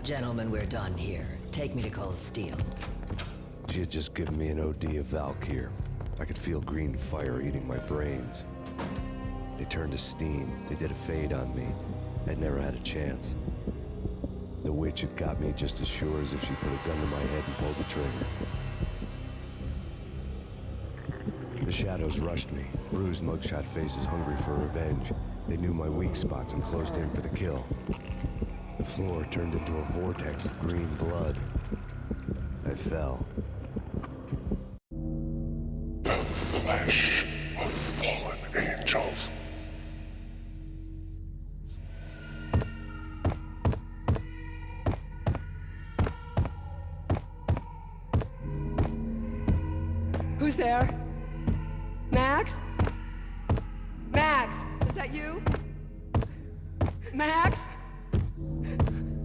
Gentlemen, we're done here. Take me to Cold Steel. She had just given me an OD of Valkyr. I could feel green fire eating my brains. They turned to steam. They did a fade on me. I'd never had a chance. The witch had got me just as sure as if she put a gun to my head and pulled the trigger. The shadows rushed me. Bruised mugshot faces hungry for revenge. They knew my weak spots and closed in for the kill. The floor turned into a vortex of green blood. I fell. The flesh of fallen angels. Who's there? Max? Max, is that you? Max?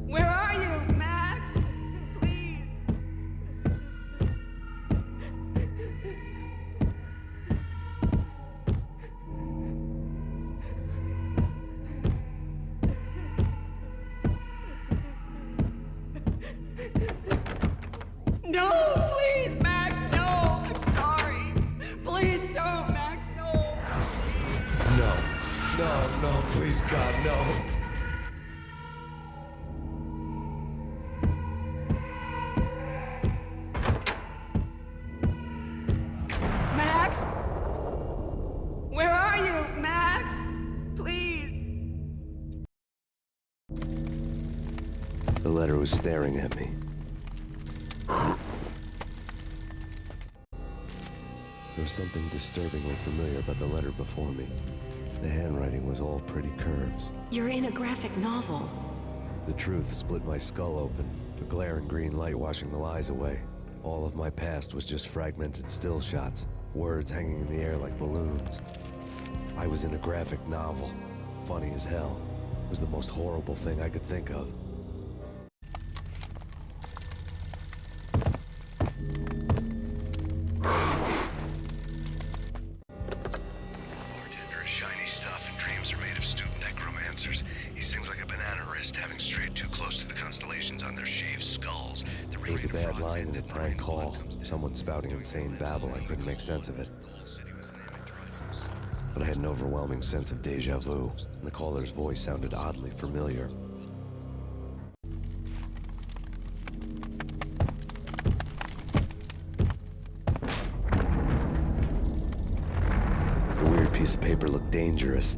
Where are you, Max? Please. No, please, Max, no, I'm sorry. Please don't, Max, no. No, please God, no. Max? Where are you, Max? Please. The letter was staring at me. There was something disturbingly familiar about the letter before me. The handwriting was all pretty curves. You're in a graphic novel. The truth split my skull open, a glaring green light washing the lies away. All of my past was just fragmented still shots, words hanging in the air like balloons. I was in a graphic novel. Funny as hell. It was the most horrible thing I could think of. Bartender is shiny stuff, and dreams are made of stupid necromancers. He sings like a banana wrist, having strayed too close to the constellations on their shaved skulls. There was a bad line in a prank call. Someone spouting insane babble. I couldn't make sense of it. But I had an overwhelming sense of deja vu, and the caller's voice sounded oddly familiar. The weird piece of paper looked dangerous.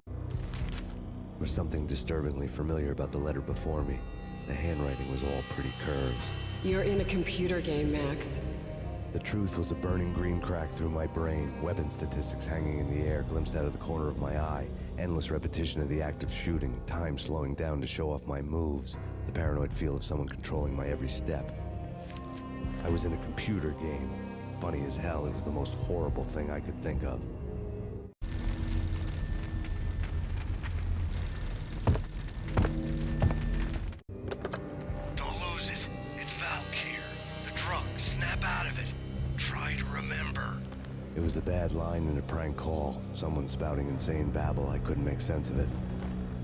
There was something disturbingly familiar about the letter before me. The handwriting was all pretty curves. You're in a computer game, Max. The truth was a burning green crack through my brain, weapon statistics hanging in the air, glimpsed out of the corner of my eye, endless repetition of the act of shooting, time slowing down to show off my moves, the paranoid feel of someone controlling my every step. I was in a computer game. Funny as hell, it was the most horrible thing I could think of. Don't lose it. It's Valkyr. The drug. Snap out of it. Try to remember. It was a bad line in a prank call, someone spouting insane babble. I couldn't make sense of it.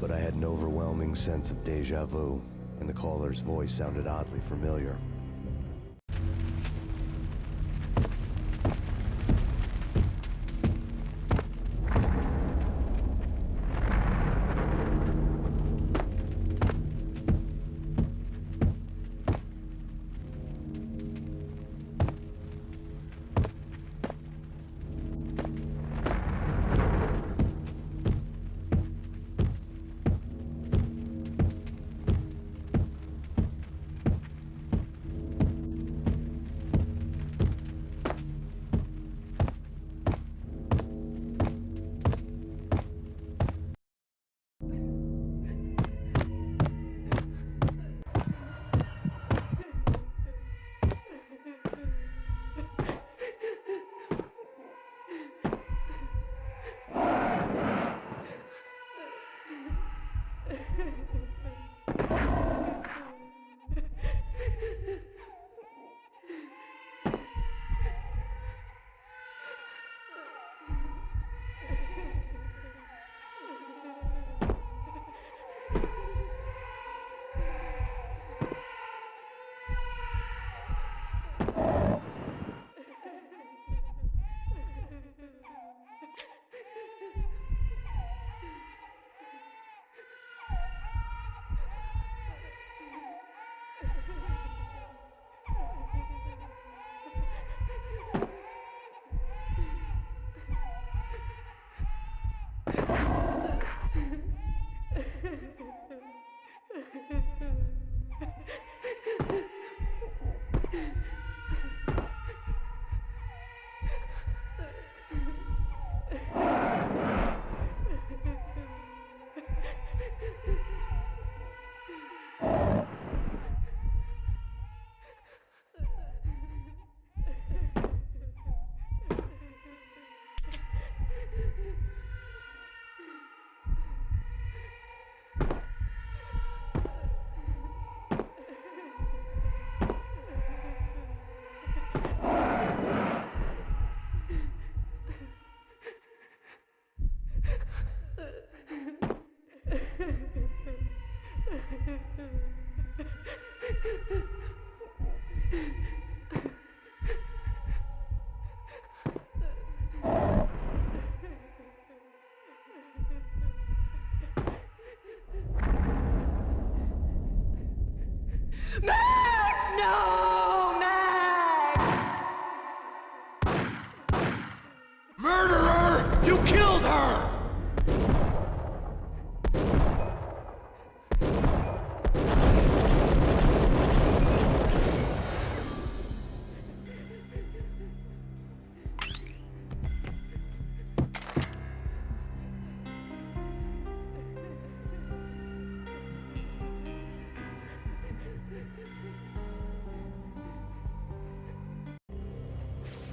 But I had an overwhelming sense of deja vu, and the caller's voice sounded oddly familiar. Max! No! Max! Murderer! You killed her!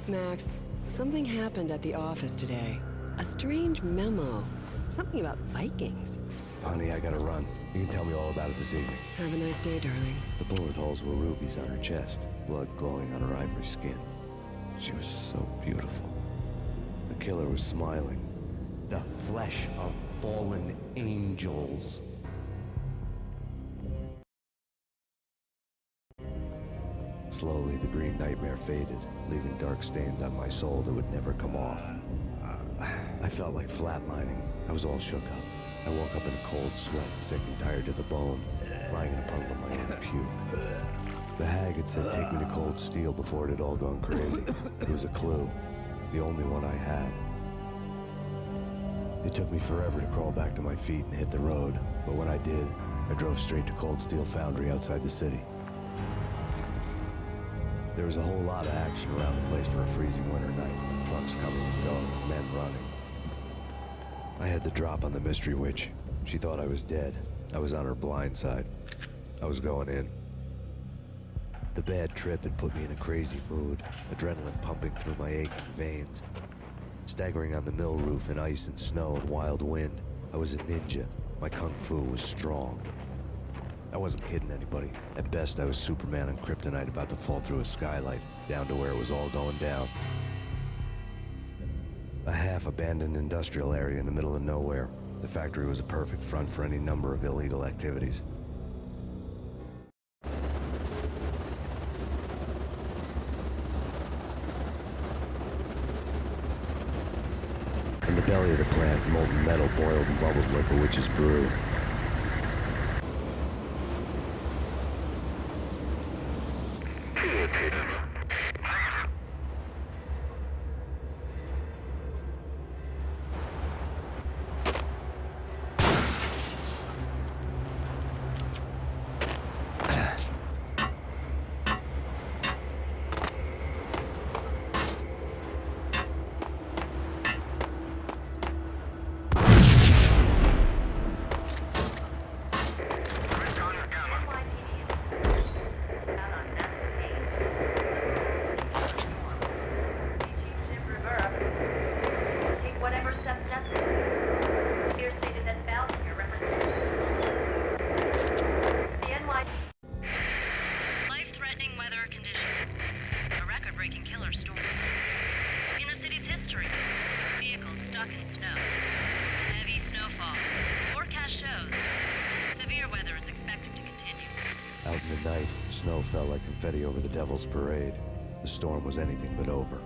Max, something happened at the office today. A strange memo. Something about Vikings. Honey, I gotta run. You can tell me all about it this evening. Have a nice day, darling. The bullet holes were rubies on her chest, blood glowing on her ivory skin. She was so beautiful. The killer was smiling. The flesh of fallen angels. Slowly, the green nightmare faded, leaving dark stains on my soul that would never come off. I felt like flatlining. I was all shook up. I woke up in a cold sweat, sick and tired to the bone, lying in a puddle of my own puke. The hag had said take me to Cold Steel before it had all gone crazy. It was a clue, the only one I had. It took me forever to crawl back to my feet and hit the road, but when I did, I drove straight to Cold Steel Foundry outside the city. There was a whole lot of action around the place for a freezing winter night. Trucks coming and going, men running. I had the drop on the mystery witch. She thought I was dead. I was on her blind side. I was going in. The bad trip had put me in a crazy mood, adrenaline pumping through my aching veins. Staggering on the mill roof in ice and snow and wild wind, I was a ninja. My kung fu was strong. I wasn't kidding anybody. At best, I was Superman on Kryptonite about to fall through a skylight, down to where it was all going down. A half-abandoned industrial area in the middle of nowhere. The factory was a perfect front for any number of illegal activities. In the belly of the plant, molten metal boiled and bubbled like a witch's brew. Out in the night, snow fell like confetti over the Devil's Parade. The storm was anything but over.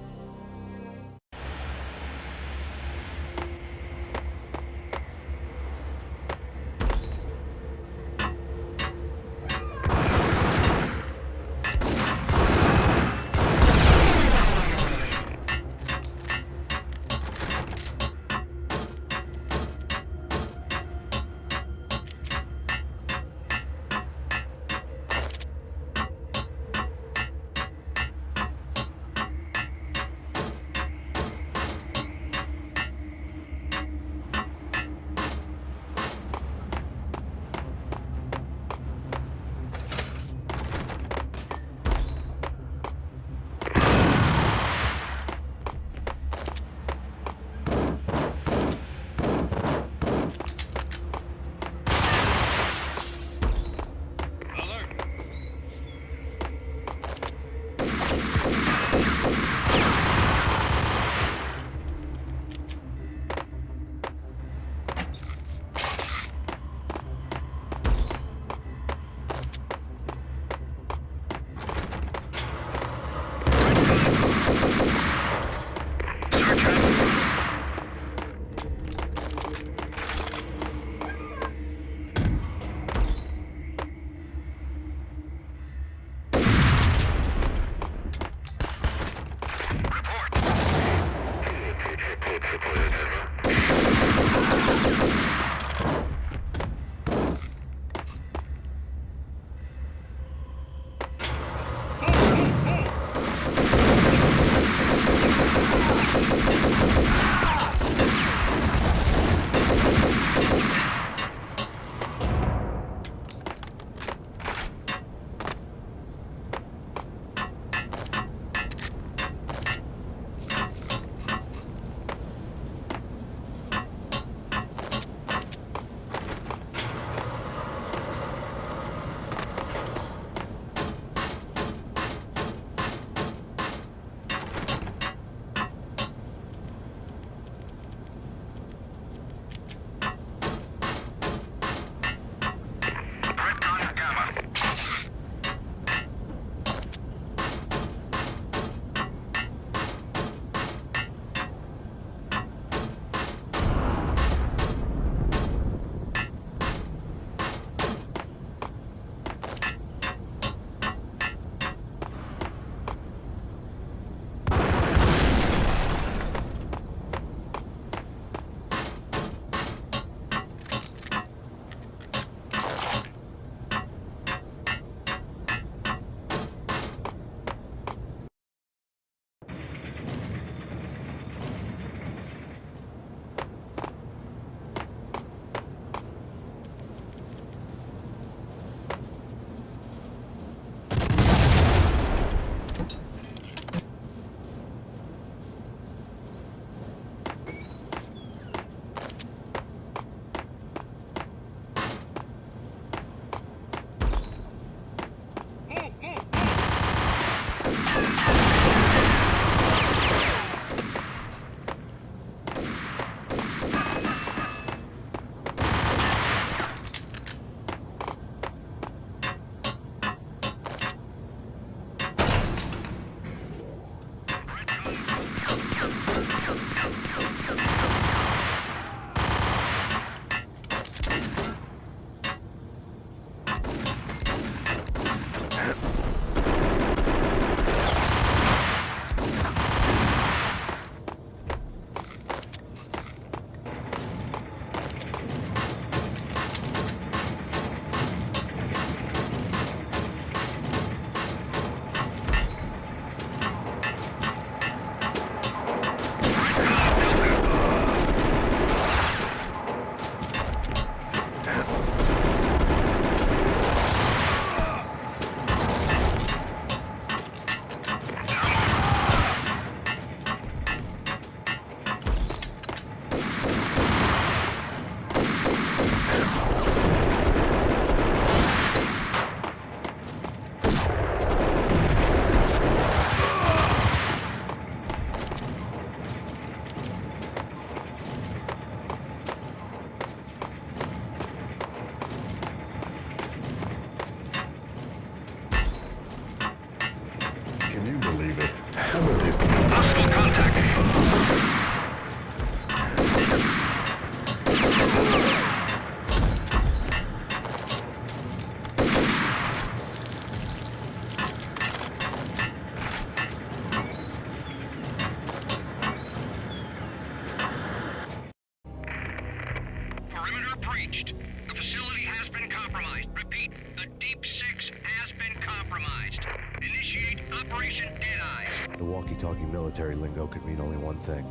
breached. The facility has been compromised. Repeat, the Deep Six has been compromised. Initiate Operation Deadeye. The walkie-talkie military lingo could mean only one thing.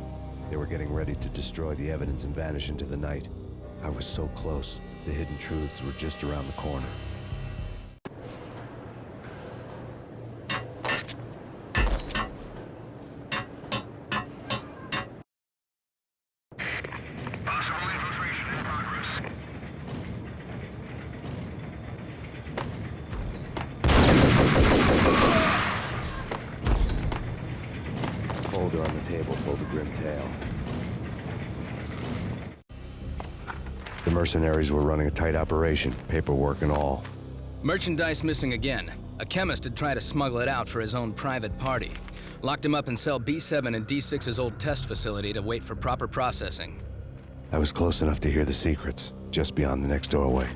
They were getting ready to destroy the evidence and vanish into the night. I was so close. The hidden truths were just around the corner. Possible infiltration in progress. The folder on the table told a grim tale. The mercenaries were running a tight operation, paperwork and all. Merchandise missing again. A chemist had tried to smuggle it out for his own private party. Locked him up in cell B7 in D6's old test facility to wait for proper processing. I was close enough to hear the secrets, just beyond the next doorway.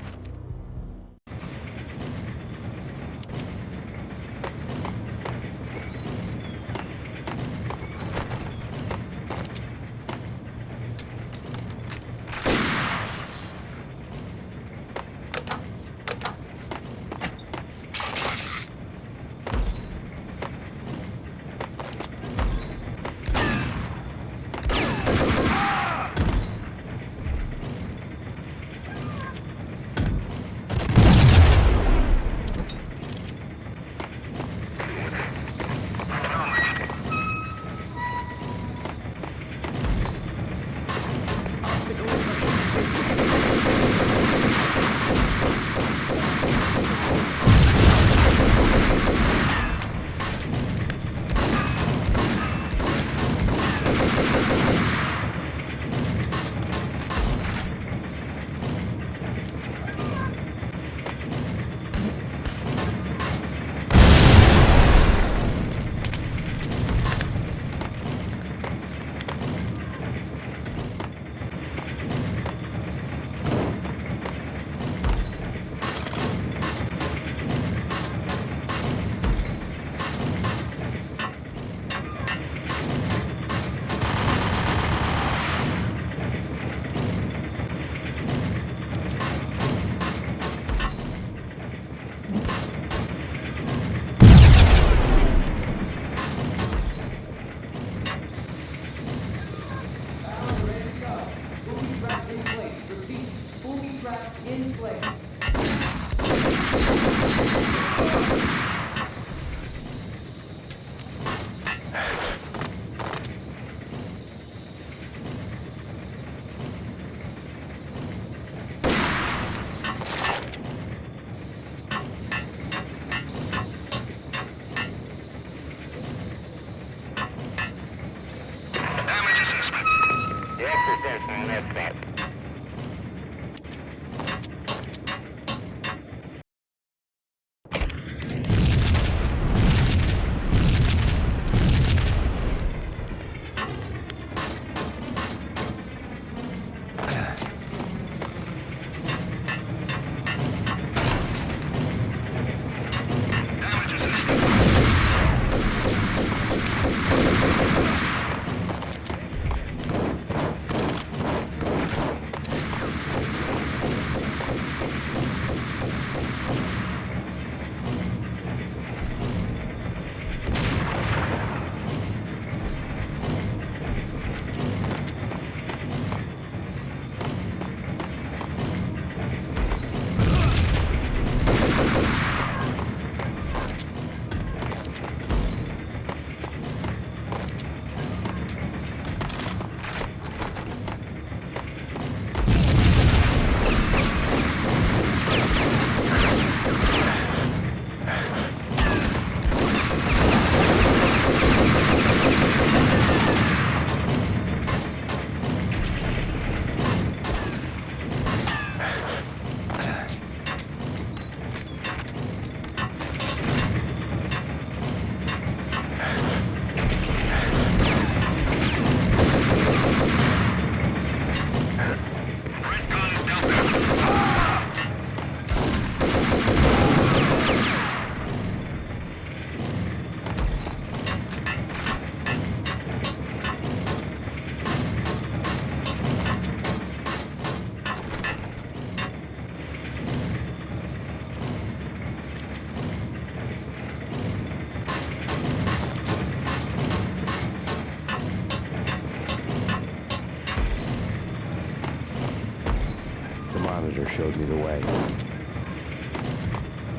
monitor showed me the way.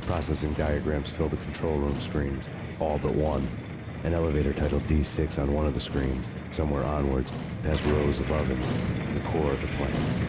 Processing diagrams filled the control room screens, all but one. An elevator titled D6 on one of the screens, somewhere onwards, past rows of ovens, the core of the plant.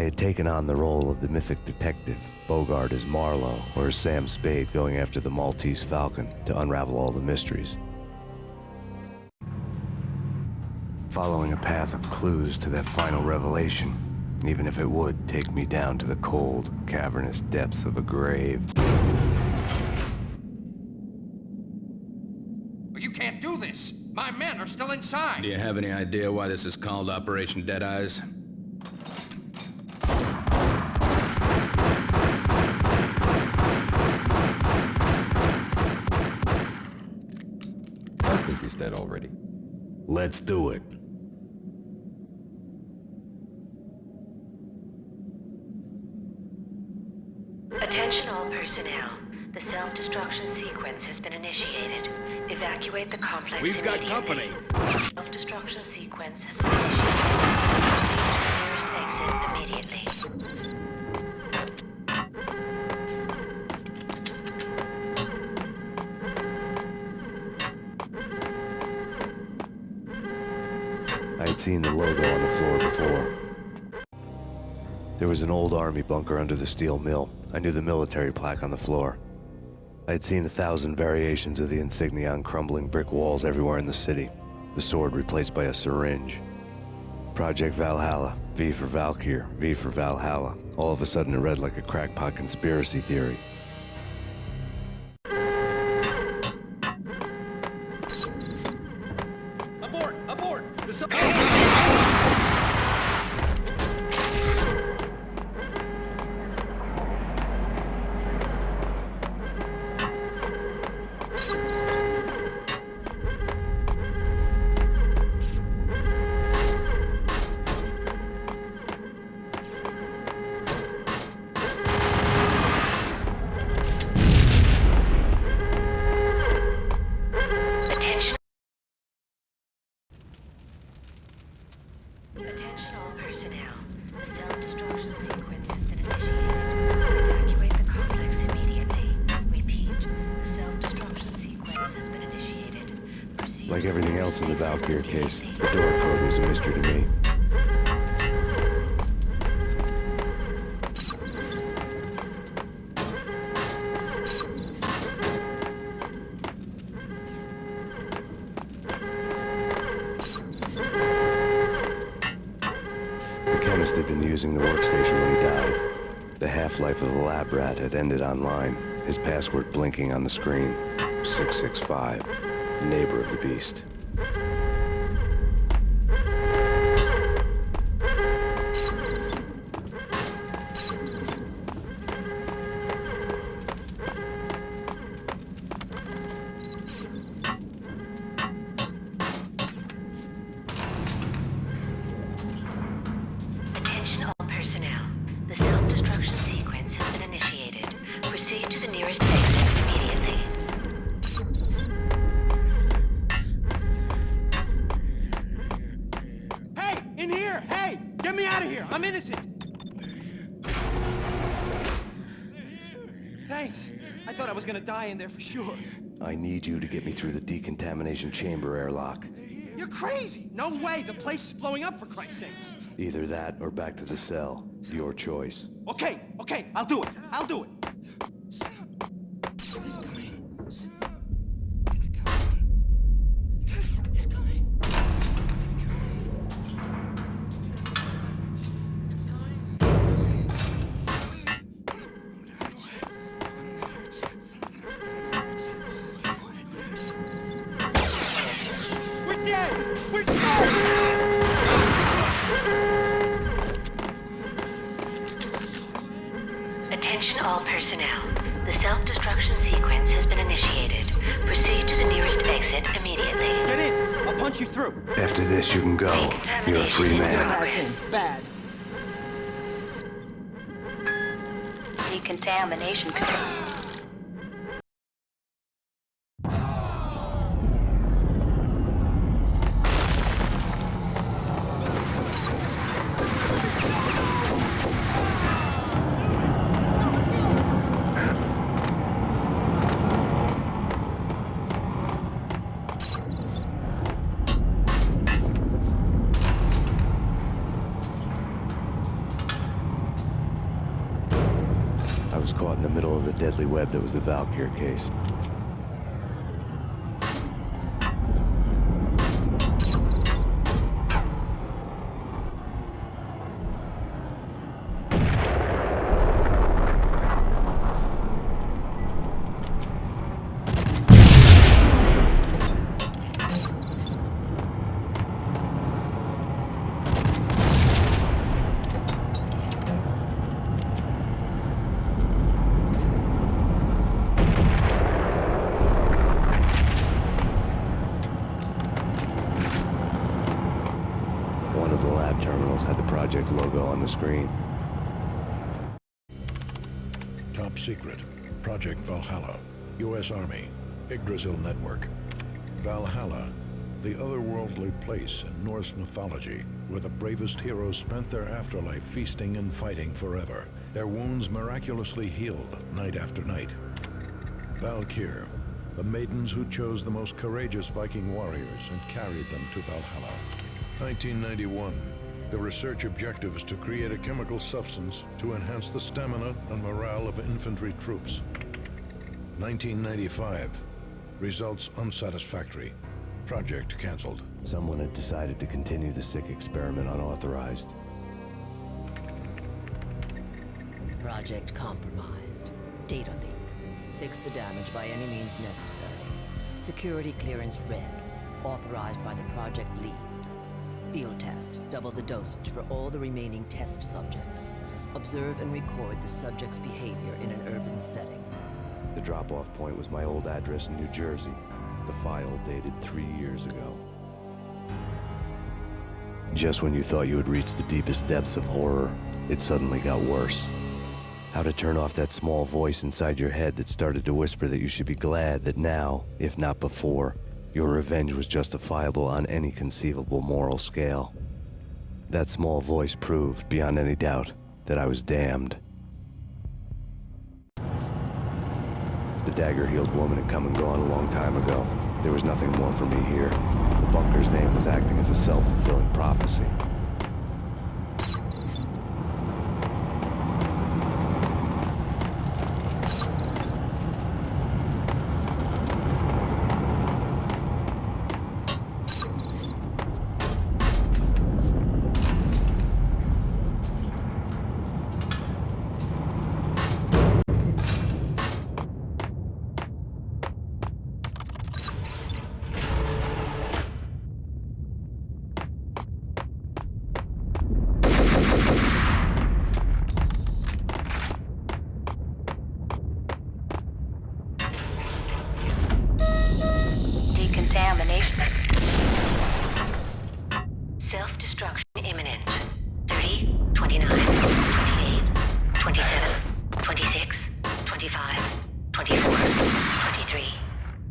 I had taken on the role of the mythic detective, Bogart as Marlowe, or as Sam Spade going after the Maltese Falcon to unravel all the mysteries. Following a path of clues to that final revelation, even if it would take me down to the cold, cavernous depths of a grave. You can't do this! My men are still inside! Do you have any idea why this is called Operation Deadeyes? I think he's dead already. Let's do it. Attention all personnel. The self-destruction sequence has been initiated. Evacuate the complex We've got immediately. company. Self-destruction sequence has been initiated. Proceed to the nearest exit immediately. I had seen the logo on the floor before. There was an old army bunker under the steel mill. I knew the military plaque on the floor. I had seen 1,000 variations of the insignia on crumbling brick walls everywhere in the city. The sword replaced by a syringe. Project Valhalla, V for Valkyr, V for Valhalla. All of a sudden it read like a crackpot conspiracy theory. Abort! Abort! Attention all personnel. The self-destruction sequence has been initiated. Evacuate the complex immediately. Repeat. The self-destruction sequence has been initiated. Proceed Like everything else in the Valkyr case, immediately. the door code was a mystery to me. The chemist had been using the workstation when he died. The half-life of the lab rat had ended online, his password blinking on the screen. 665, neighbor of the beast. Attention all personnel. The self-destruction sequence has been initiated. Proceed to the nearest exit immediately. Hey! In here! Hey! Get me out of here! I'm innocent! Thanks. I thought I was gonna die in there for sure. I need you to get me through the decontamination chamber airlock. You're crazy! No way! The place is blowing up, for Christ's sakes! Either that or back to the cell. Your choice. Okay, okay, I'll do it. I'll do it. We're dead! We're dead! Attention all personnel. The self-destruction sequence has been initiated. Proceed to the nearest exit immediately. Get in! I'll punch you through. After this, you can go. You're a free man. Bad. Decontamination control. deadly web that was the Valkyr case. One of the lab terminals had the project logo on the screen. Top secret. Project Valhalla. U.S. Army. Yggdrasil Network. Valhalla, the otherworldly place in Norse mythology where the bravest heroes spent their afterlife feasting and fighting forever, their wounds miraculously healed night after night. Valkyr, the maidens who chose the most courageous Viking warriors and carried them to Valhalla. 1991. The research objective is to create a chemical substance to enhance the stamina and morale of infantry troops. 1995. Results unsatisfactory. Project canceled. Someone had decided to continue the sick experiment unauthorized. Project compromised. Data leak. Fix the damage by any means necessary. Security clearance red. Authorized by the project lead. Field test. Double the dosage for all the remaining test subjects. Observe and record the subject's behavior in an urban setting. The drop-off point was my old address in New Jersey. The file dated 3 years ago. Just when you thought you had reached the deepest depths of horror, it suddenly got worse. How to turn off that small voice inside your head that started to whisper that you should be glad that now, if not before, your revenge was justifiable on any conceivable moral scale. That small voice proved, beyond any doubt, that I was damned. The dagger-heeled woman had come and gone a long time ago. There was nothing more for me here. The bunker's name was acting as a self-fulfilling prophecy. Decontamination. Self-destruction imminent. 30, 29, 28, 27, 26, 25, 24, 23,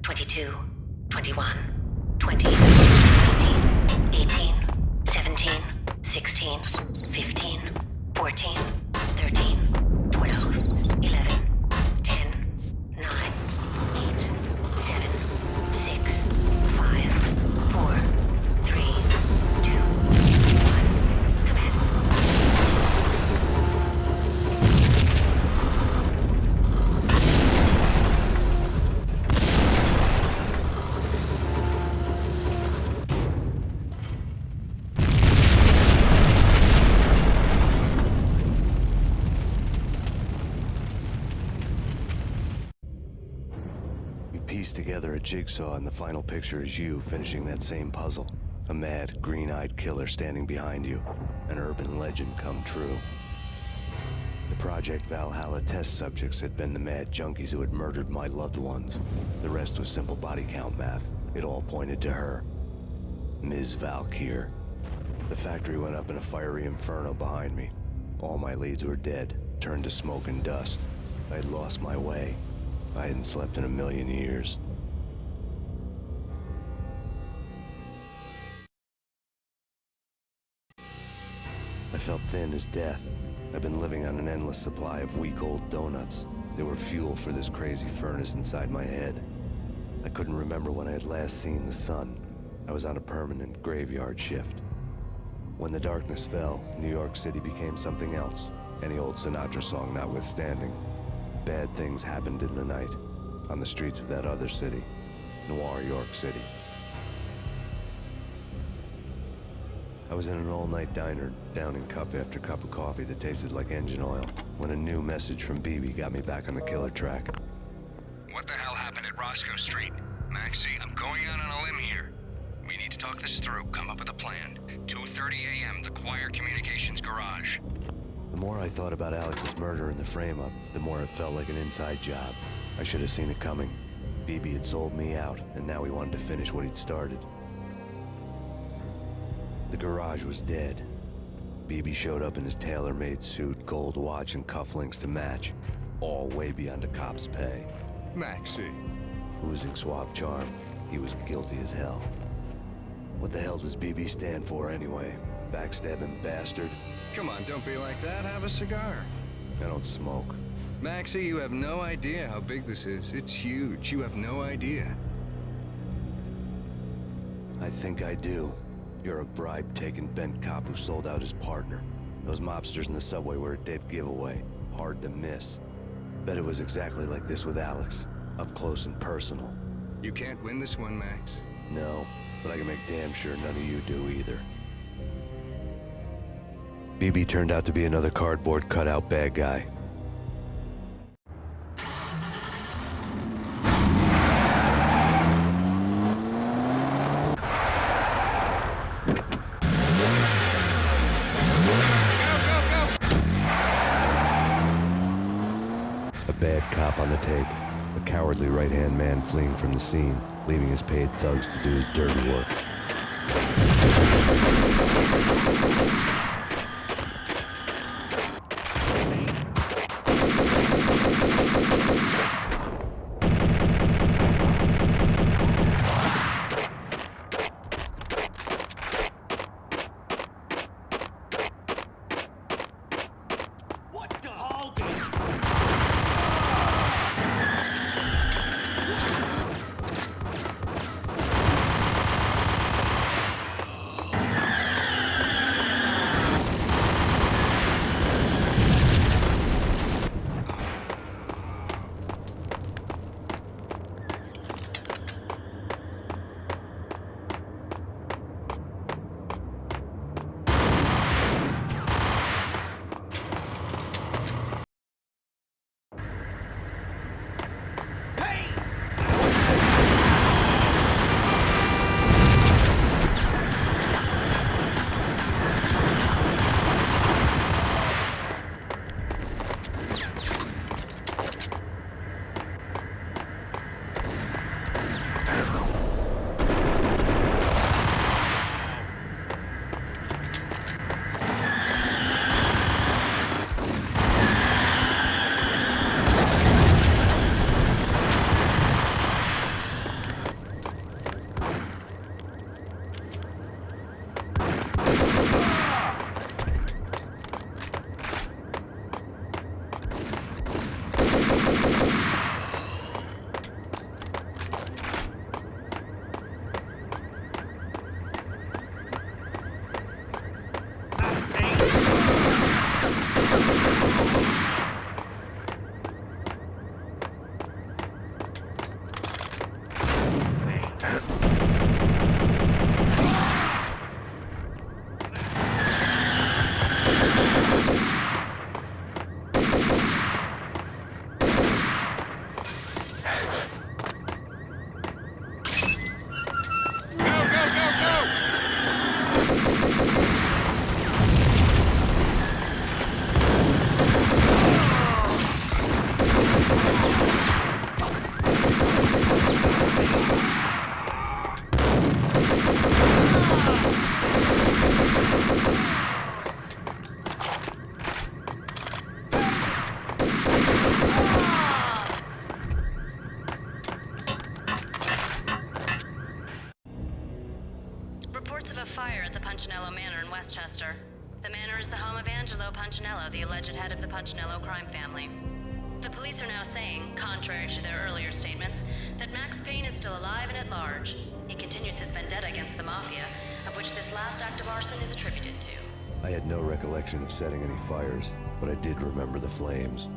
22, 21, 20, 19, 18, 17, 16, 15, 14, 13, 12, 11, 10, 9, 8, 7, 6, 5, 4, 3, 2, 1. Commence. We pieced together a jigsaw, and the final picture is you finishing that same puzzle. A mad, green-eyed killer standing behind you. An urban legend come true. The Project Valhalla test subjects had been the mad junkies who had murdered my loved ones. The rest was simple body count math. It all pointed to her. Ms. Valkyr. The factory went up in a fiery inferno behind me. All my leads were dead, turned to smoke and dust. I had lost my way. I hadn't slept in a million years. I felt thin as death. I've been living on an endless supply of week-old donuts. They were fuel for this crazy furnace inside my head. I couldn't remember when I had last seen the sun. I was on a permanent graveyard shift. When the darkness fell, New York City became something else, any old Sinatra song notwithstanding. Bad things happened in the night, on the streets of that other city, Noir, York City. I was in an all-night diner, downing cup after cup of coffee that tasted like engine oil, when a new message from BB got me back on the killer track. What the hell happened at Roscoe Street? Maxie, I'm going out on a limb here. We need to talk this through, come up with a plan. 2:30 a.m., the Choir Communications Garage. The more I thought about Alex's murder and the frame-up, the more it felt like an inside job. I should have seen it coming. BB had sold me out, and now he wanted to finish what he'd started. The garage was dead. BB showed up in his tailor-made suit, gold watch, and cufflinks to match, all way beyond a cop's pay. Maxie. Oozing suave charm, he was guilty as hell. What the hell does BB stand for anyway? Backstabbing bastard? Come on, don't be like that. Have a cigar. I don't smoke. Maxie, you have no idea how big this is. It's huge. You have no idea. I think I do. You're a bribe-taking bent cop who sold out his partner. Those mobsters in the subway were a dead giveaway. Hard to miss. Bet it was exactly like this with Alex. Up close and personal. You can't win this one, Max. No, but I can make damn sure none of you do either. BB turned out to be another cardboard cutout bad guy. A bad cop on the take. A cowardly right-hand man fleeing from the scene, leaving his paid thugs to do his dirty work. Reports of a fire at the Punchinello Manor in Westchester. The manor is the home of Angelo Punchinello, the alleged head of the Punchinello crime family. The police are now saying, contrary to their earlier statements, that Max Payne is still alive and at large. He continues his vendetta against the Mafia, of which this last act of arson is attributed to. I had no recollection of setting any fires, but I did remember the flames.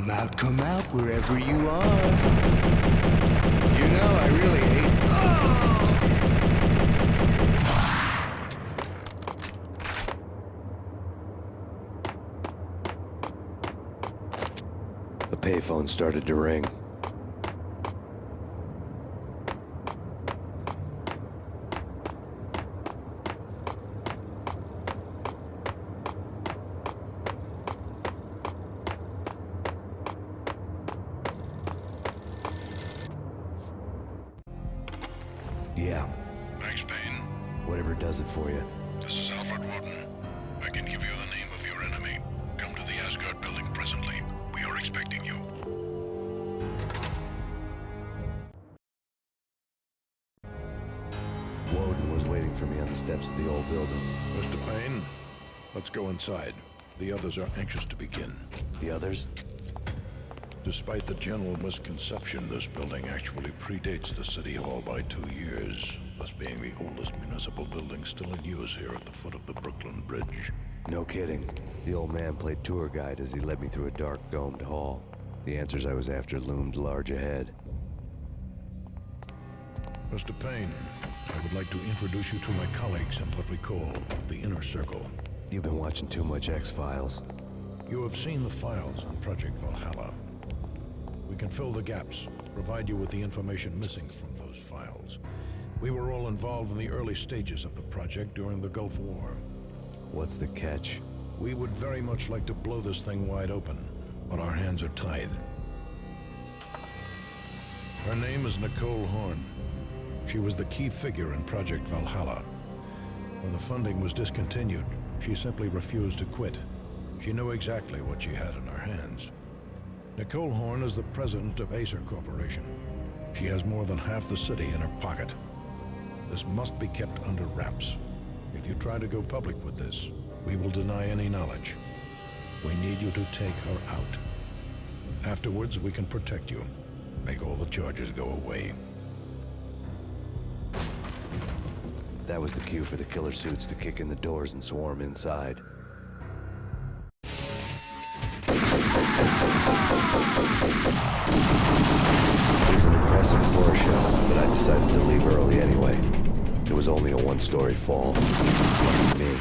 Come out, wherever you are. You know, I really hate... A payphone started to ring. Yeah. Max Payne, Whatever does it for you. this is Alfred Woden. I can give you the name of your enemy. Come to the Asgard building presently. We are expecting you. Woden was waiting for me on the steps of the old building. Mr. Payne, let's go inside. The others are anxious to begin. The others? Despite the general misconception, this building actually predates the City Hall by 2 years, thus being the oldest municipal building still in use here at the foot of the Brooklyn Bridge. No kidding. The old man played tour guide as he led me through a dark, domed hall. The answers I was after loomed large ahead. Mr. Payne, I would like to introduce you to my colleagues in what we call the Inner Circle. You've been watching too much X-Files. You have seen the files on Project Valhalla. We can fill the gaps, provide you with the information missing from those files. We were all involved in the early stages of the project during the Gulf War. What's the catch? We would very much like to blow this thing wide open, but our hands are tied. Her name is Nicole Horn. She was the key figure in Project Valhalla. When the funding was discontinued, she simply refused to quit. She knew exactly what she had in her hands. Nicole Horn is the president of Acer Corporation. She has more than half the city in her pocket. This must be kept under wraps. If you try to go public with this, we will deny any knowledge. We need you to take her out. Afterwards, we can protect you. Make all the charges go away. That was the cue for the killer suits to kick in the doors and swarm inside. It was an impressive floor show, but I decided to leave early anyway. It was only a one-story fall. Lucky me.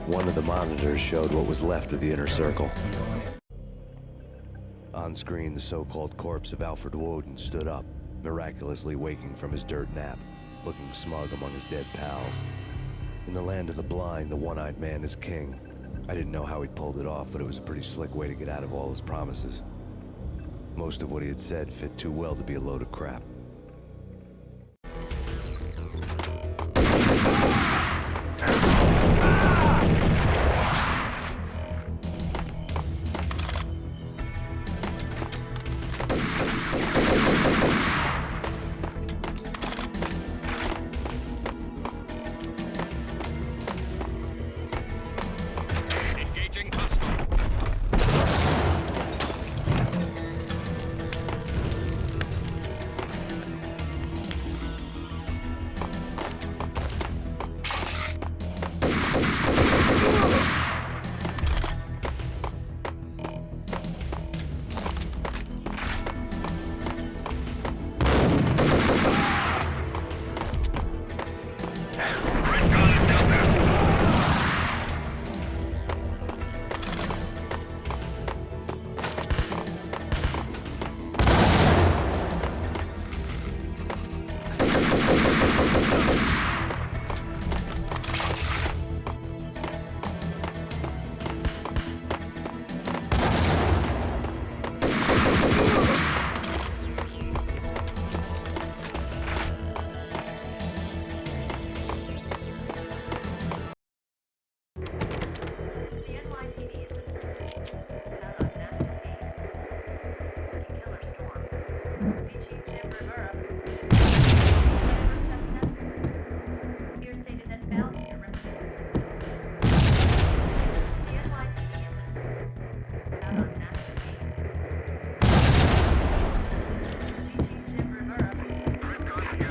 One of the monitors showed what was left of the Inner Circle. On screen, the so-called corpse of Alfred Woden stood up, miraculously waking from his dirt nap, looking smug among his dead pals. In the land of the blind, the one-eyed man is king. I didn't know how he'd pulled it off, but it was a pretty slick way to get out of all his promises. Most of what he had said fit too well to be a load of crap.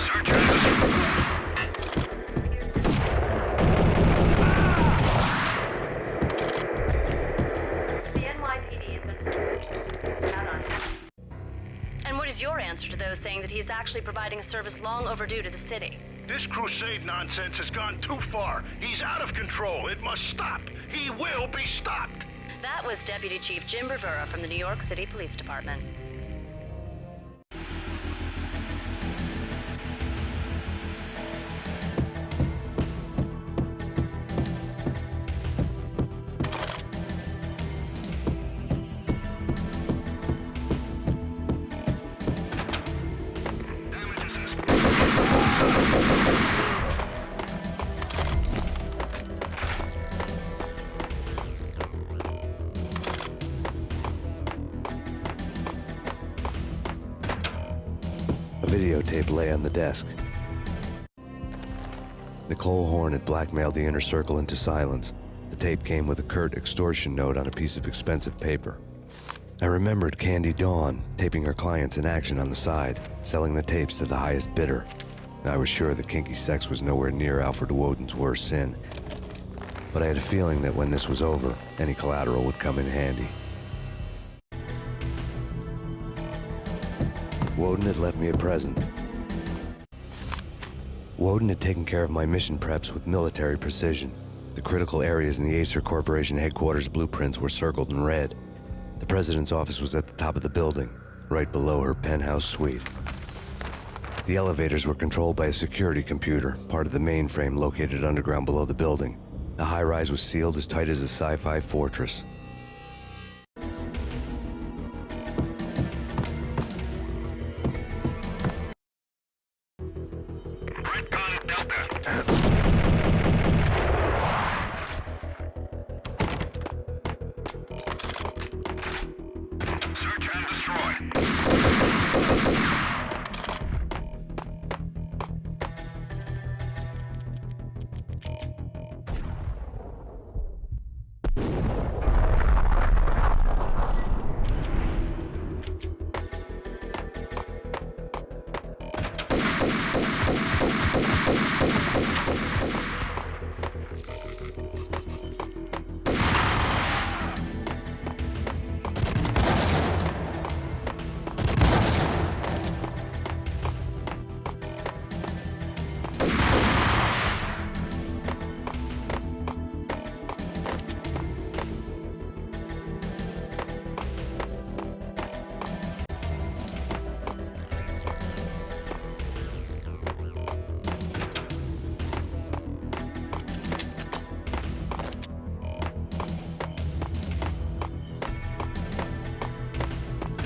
Search and destroy. The NYPD has been out on him. And what is your answer to those saying that he's actually providing a service long overdue to the city? This crusade nonsense has gone too far. He's out of control. It must stop. He will be stopped. That was Deputy Chief Jim Rivera from the New York City Police Department. A videotape lay on the desk. Nicole Horn had blackmailed the inner circle into silence. The tape came with a curt extortion note on a piece of expensive paper. I remembered Candy Dawn taping her clients in action on the side, selling the tapes to the highest bidder. I was sure that kinky sex was nowhere near Alfred Woden's worst sin. But I had a feeling that when this was over, any collateral would come in handy. Woden had left me a present. Woden had taken care of my mission preps with military precision. The critical areas in the Acer Corporation headquarters blueprints were circled in red. The president's office was at the top of the building, right below her penthouse suite. The elevators were controlled by a security computer, part of the mainframe located underground below the building. The high-rise was sealed as tight as a sci-fi fortress. Search and destroy.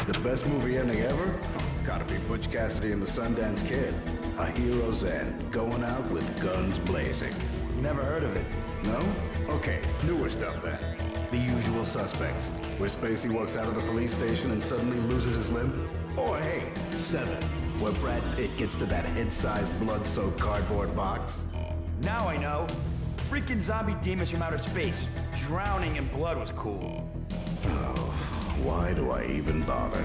The best movie ending ever? Gotta be Butch Cassidy and the Sundance Kid. A hero's end, going out with guns blazing. Never heard of it? No? Okay, newer stuff then. The Usual Suspects, where Spacey walks out of the police station and suddenly loses his limb. Or hey, Seven, where Brad Pitt gets to that head-sized blood-soaked cardboard box. Now I know. Freaking zombie demons from outer space. Drowning in blood was cool. Oh, why do I even bother?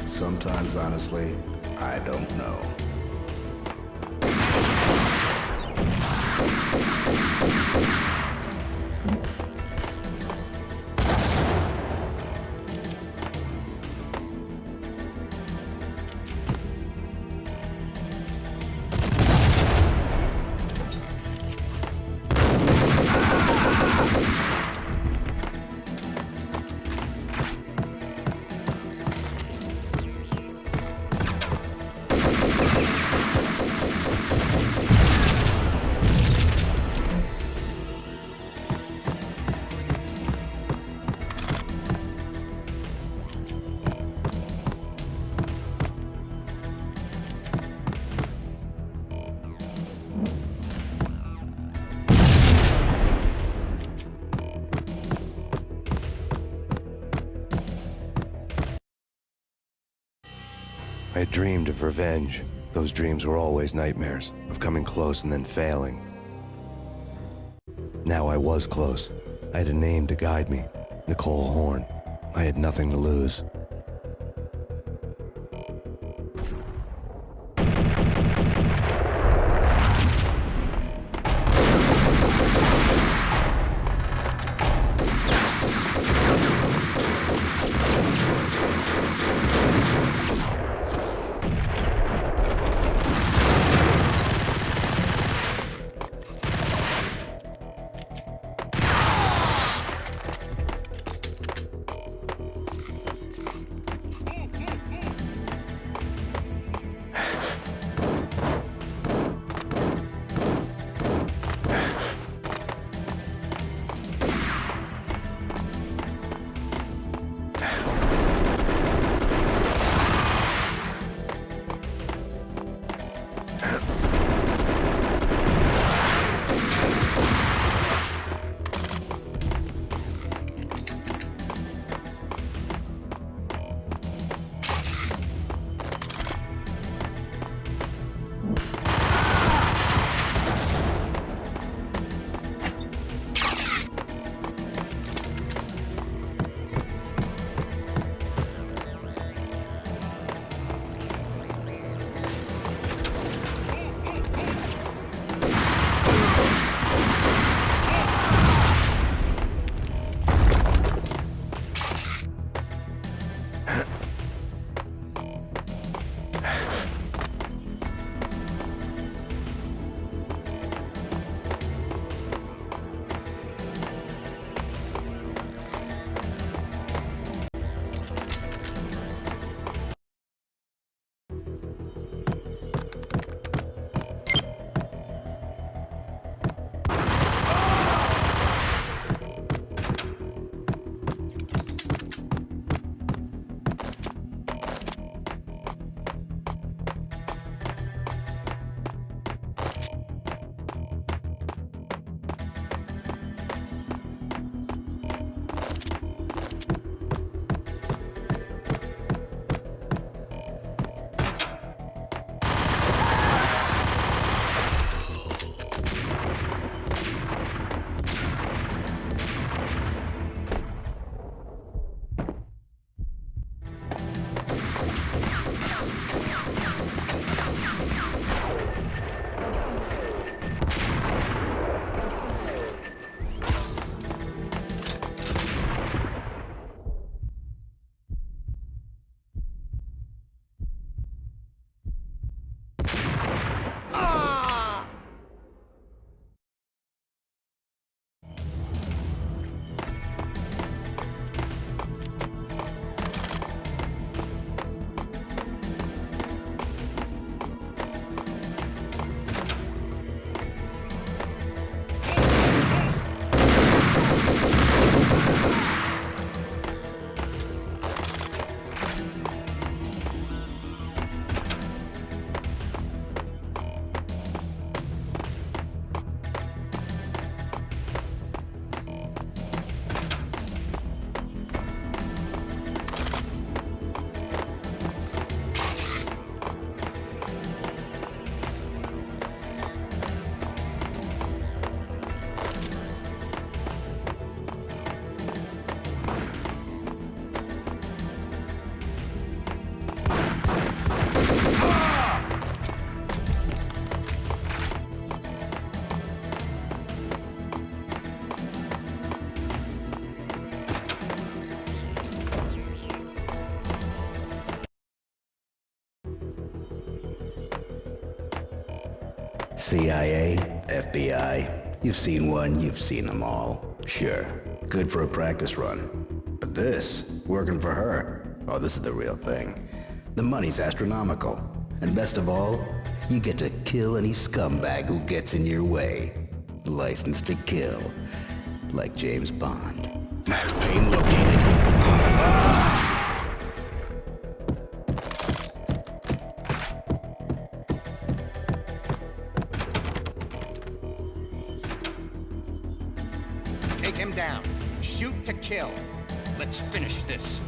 Sometimes, honestly, I don't know. I had dreamed of revenge. Those dreams were always nightmares, of coming close and then failing. Now I was close. I had a name to guide me, Nicole Horn. I had nothing to lose. CIA, FBI, you've seen one, you've seen them all. Sure, good for a practice run. But this, working for her, oh, this is the real thing. The money's astronomical. And best of all, you get to kill any scumbag who gets in your way. License to kill. Like James Bond. Max Payne located. Take him down. Shoot to kill. Let's finish this.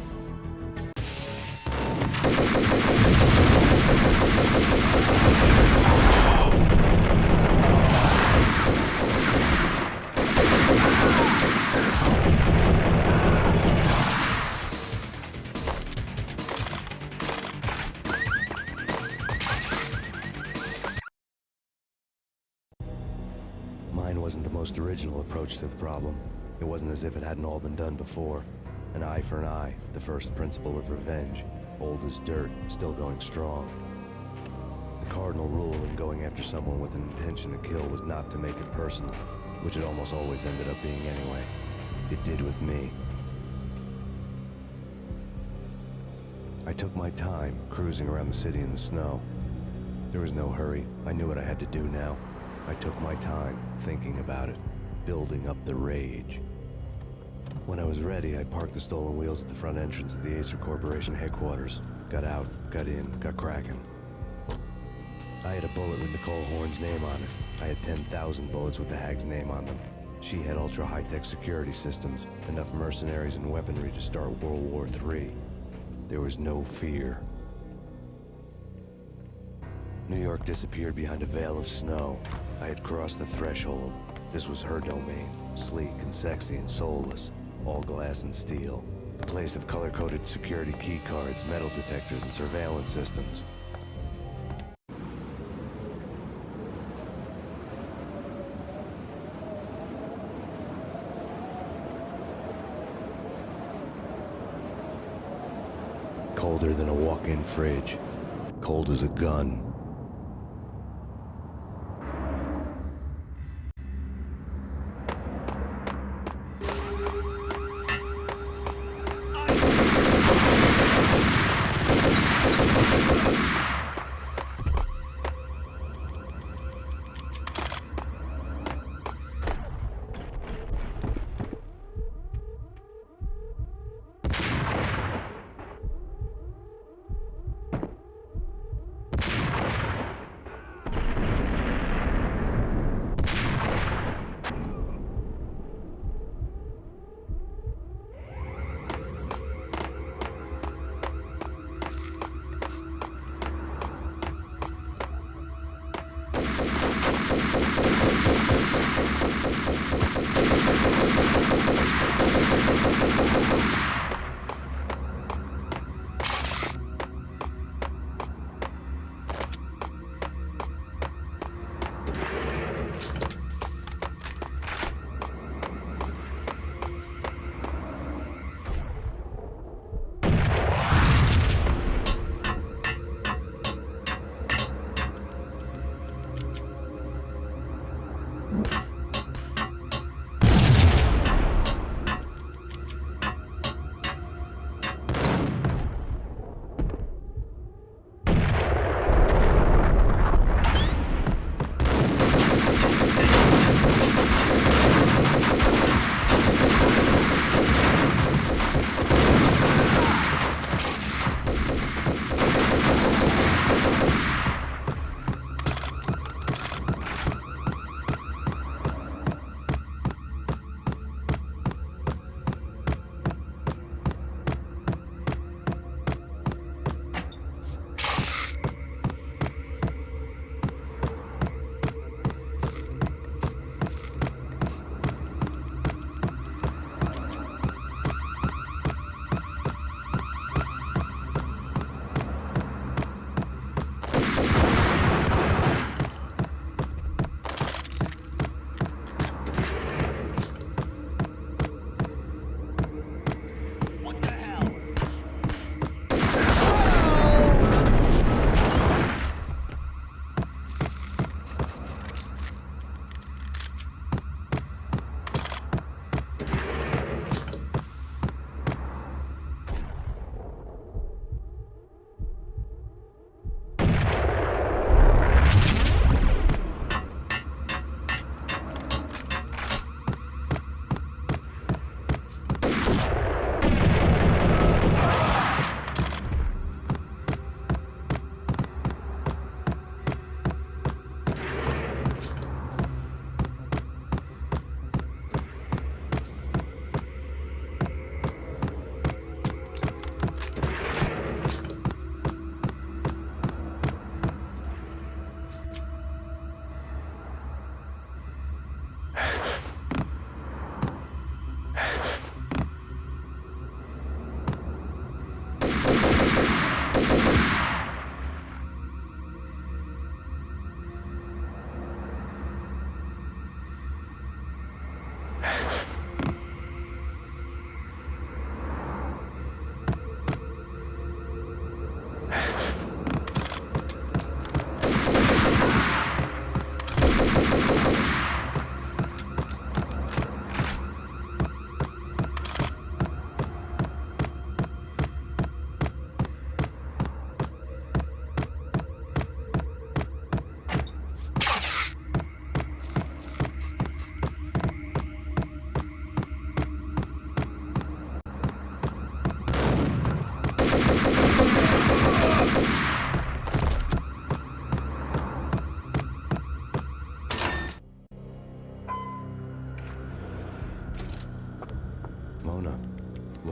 Mine wasn't the most original approach to the problem. It wasn't as if it hadn't all been done before. An eye for an eye, the first principle of revenge. Old as dirt, still going strong. The cardinal rule in going after someone with an intention to kill was not to make it personal, which it almost always ended up being anyway. It did with me. I took my time, cruising around the city in the snow. There was no hurry. I knew what I had to do now. I took my time, thinking about it, building up the rage. When I was ready, I parked the stolen wheels at the front entrance of the Acer Corporation headquarters. Got out, got in, got cracking. I had a bullet with Nicole Horn's name on it. I had 10,000 bullets with the Hag's name on them. She had ultra-high-tech security systems, enough mercenaries and weaponry to start World War III. There was no fear. New York disappeared behind a veil of snow. I had crossed the threshold. This was her domain, sleek and sexy and soulless, all glass and steel. A place of color-coded security key cards, metal detectors, and surveillance systems. Colder than a walk-in fridge. Cold as a gun.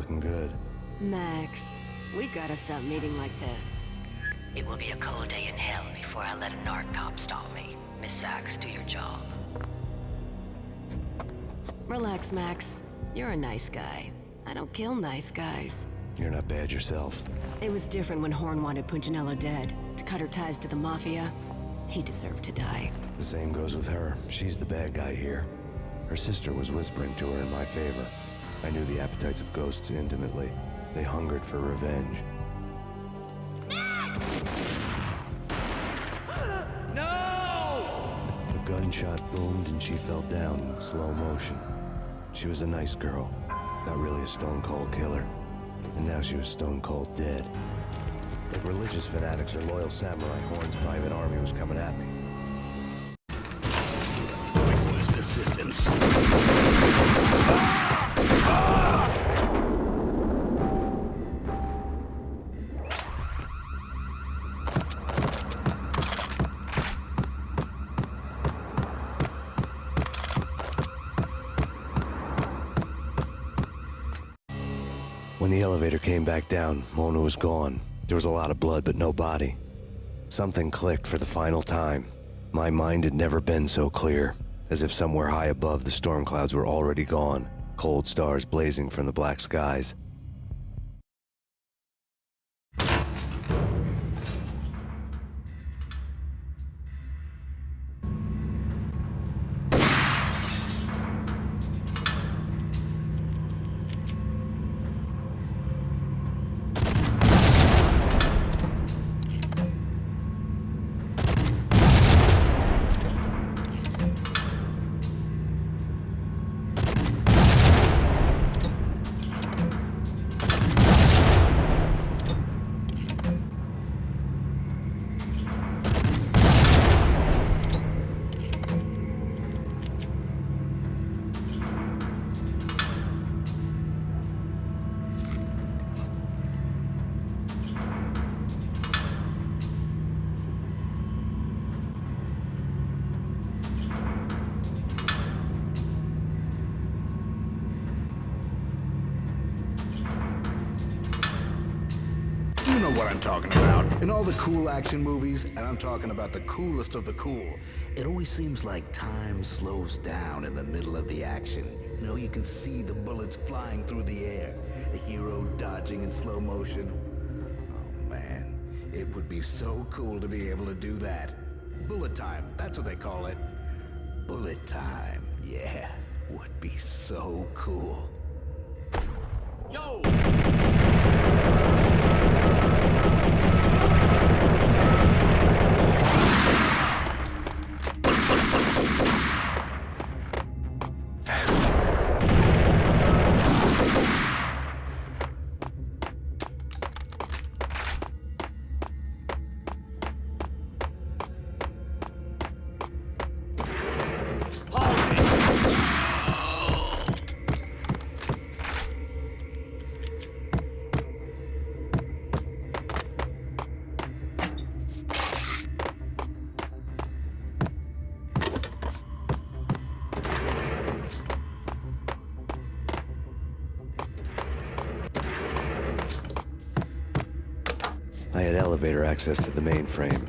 looking good. Max, we gotta stop meeting like this. It will be a cold day in hell before I let a narc cop stop me. Miss Sachs, do your job. Relax, Max. You're a nice guy. I don't kill nice guys. You're not bad yourself. It was different when Horn wanted Punchinello dead. To cut her ties to the Mafia, he deserved to die. The same goes with her. She's the bad guy here. Her sister was whispering to her in my favor. I knew the appetites of ghosts intimately. They hungered for revenge. No! A gunshot boomed and she fell down in slow motion. She was a nice girl, not really a stone-cold killer. And now she was stone-cold dead. Like religious fanatics or loyal samurai, Horn's private army was coming at me. Request assistance. When the elevator came back down, Mona was gone. There was a lot of blood, but no body. Something clicked for the final time. My mind had never been so clear, as if somewhere high above the storm clouds were already gone, cold stars blazing from the black skies. You know what I'm talking about. In all the cool action movies, and I'm talking about the coolest of the cool, it always seems like time slows down in the middle of the action. You know, you can see the bullets flying through the air, the hero dodging in slow motion. Oh man, it would be so cool to be able to do that. Bullet time, that's what they call it. Bullet time, yeah, would be so cool. Yo! I had elevator access to the mainframe.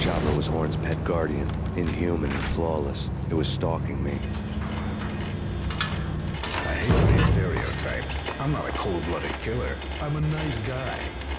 Chopper was Horn's pet guardian, inhuman and flawless. It was stalking me. I hate to be stereotyped. I'm not a cold-blooded killer. I'm a nice guy.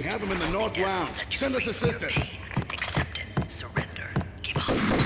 We have him in the north lounge. Send us assistance. Accept it. Surrender. Keep on.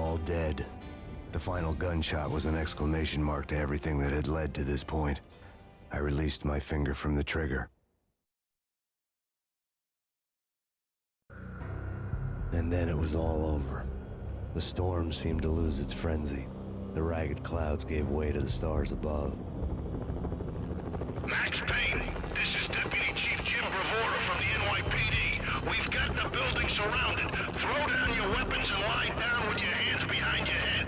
all dead. The final gunshot was an exclamation mark to everything that had led to this point. I released my finger from the trigger. And then it was all over. The storm seemed to lose its frenzy. The ragged clouds gave way to the stars above. Max Payne, this is Deputy Chief Jim Bravura from the NYPD. We've got the building surrounded. Throw down your weapons and lie down with your hands behind your head.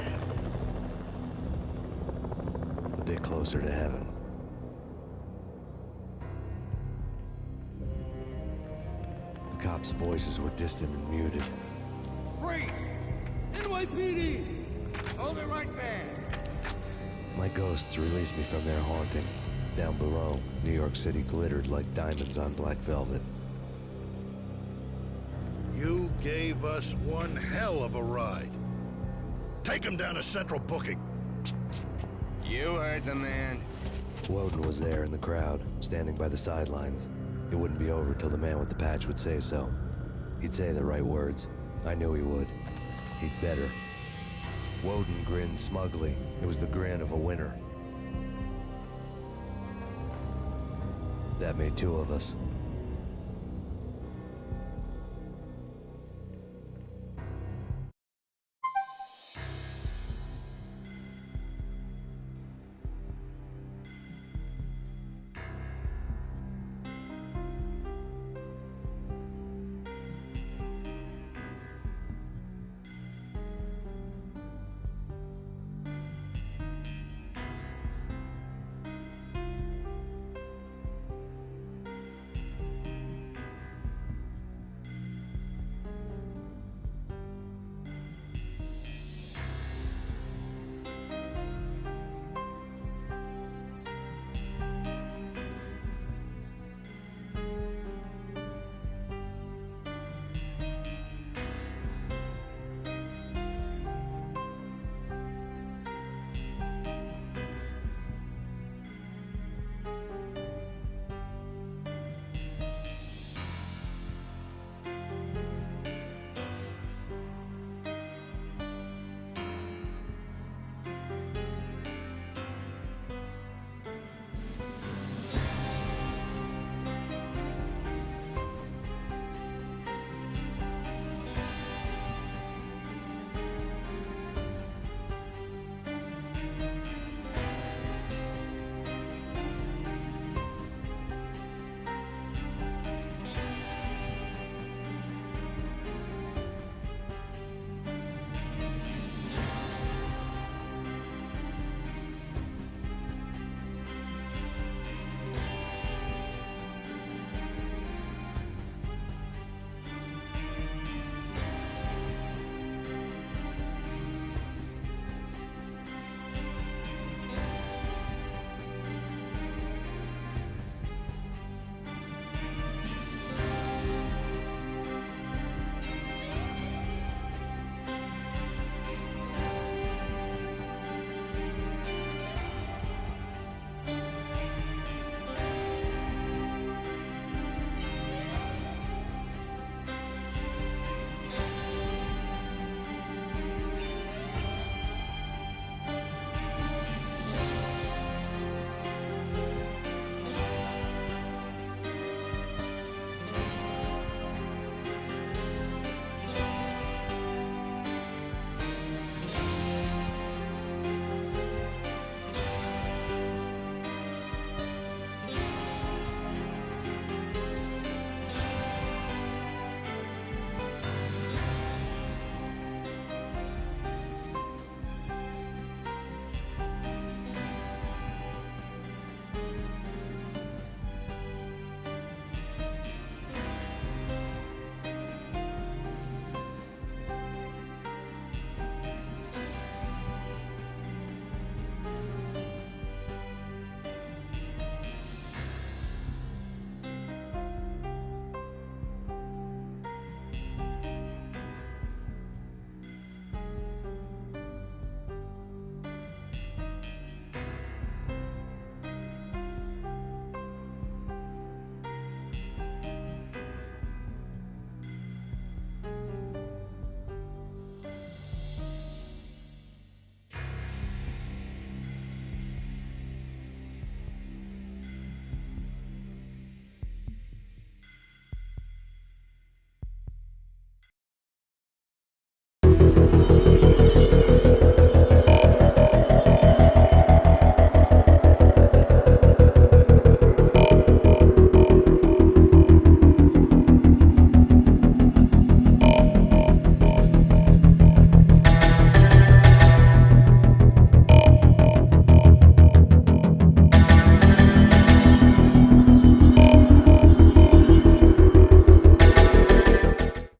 A bit closer to heaven. The cops' voices were distant and muted. Freeze! NYPD! Hold it right there! My ghosts released me from their haunting. Down below, New York City glittered like diamonds on black velvet. You gave us one hell of a ride. Take him down to Central Booking. You heard the man. Woden was there in the crowd, standing by the sidelines. It wouldn't be over till the man with the patch would say so. He'd say the right words. I knew he would. He'd better. Woden grinned smugly. It was the grin of a winner. That made two of us.